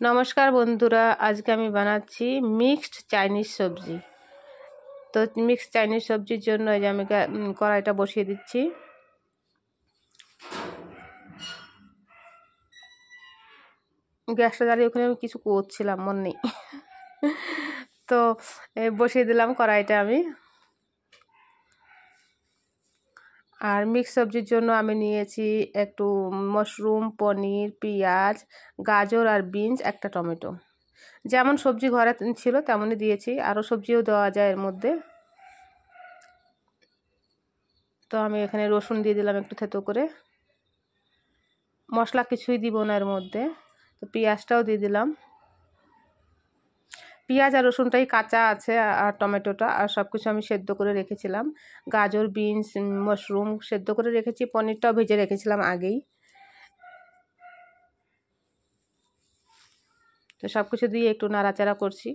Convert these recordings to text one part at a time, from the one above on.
নমস্কার বন্ধুরা, আজকে আমি বানাচ্ছি মিক্সড চাইনিজ সবজি। তো মিক্সড চাইনিজ সবজির জন্য এই যে আমি কড়াইটা বসিয়ে দিচ্ছি। গ্যাসটা জ্বালিয়ে ওখানে আমি কিছু করছিলাম, মনে নেই। তো বসিয়ে দিলাম কড়াইটা আমি। আর মিক্স সবজির জন্য আমি নিয়েছি একটু মাশরুম, পনির, পেঁয়াজ, গাজর আর বিনস, একটা টমেটো। যেমন সবজি ঘরে ছিল তেমনই দিয়েছি, আরও সবজিও দেওয়া যায় এর মধ্যে। তো আমি এখানে রসুন দিয়ে দিলাম একটু থেতো করে, মশলা কিছুই দিব না এর মধ্যে। তো পেঁয়াজটাও দিয়ে দিলাম। পেঁয়াজ আর রসুনটাই কাঁচা আছে, আর টমেটোটা আর সব কিছু আমি সেদ্ধ করে রেখেছিলাম। গাজর, বিনস, মাশরুম সেদ্ধ করে রেখেছি, পনিরটাও ভেজে রেখেছিলাম আগেই। তো সব কিছু দিয়ে একটু নাড়াচাড়া করছি।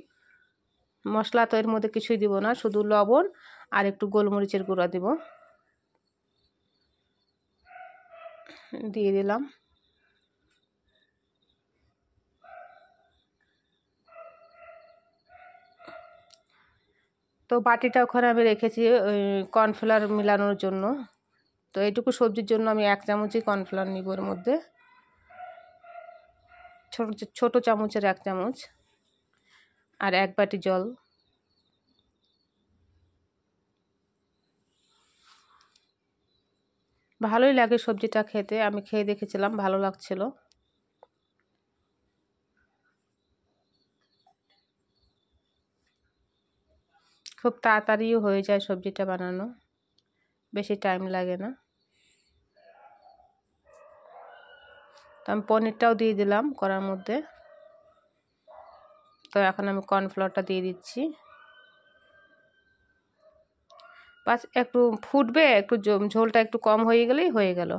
মশলা তো এর মধ্যে কিছুই দিব না, শুধু লবণ আর একটু গোলমরিচের গুঁড়া দিব, দিয়ে দিলাম। তো বাটিটা ওখানে আমি রেখেছি ওই কর্নফ্লাওয়ার মিলানোর জন্য। তো এইটুকু সবজির জন্য আমি 1 চামচই কর্নফ্লাওয়ার নিব এর মধ্যে, ছোট চামচের 1 চামচ, আর 1 বাটি জল। ভালোই লাগে সবজিটা খেতে, আমি খেয়ে দেখেছিলাম, ভালো লাগছিল। খুব তাড়াতাড়িও হয়ে যায় সবজিটা বানানো, বেশি টাইম লাগে না। তো আমি পনিরটাও দিয়ে দিলাম কড়ার মধ্যে। তো এখন আমি কর্নফ্লাওয়ারটা দিয়ে দিচ্ছি। বাস একটু ফুটবে, একটু ঝোলটা একটু কম হয়ে গেলেই হয়ে গেল।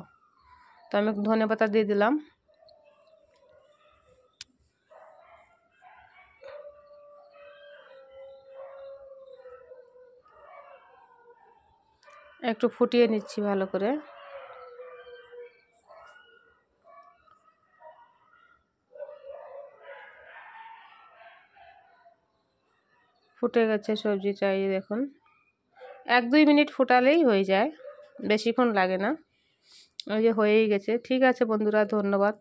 তো আমি ধনেপাতা দিয়ে দিলাম। একটু ফুটিয়ে নিচ্ছি ভালো করে। ফুটে গেছে সবজিটা, এই দেখুন। 1-2 মিনিট ফুটালেই হয়ে যায়, বেশিক্ষণ লাগে না। ওই যে হয়েই গেছে। ঠিক আছে বন্ধুরা, ধন্যবাদ।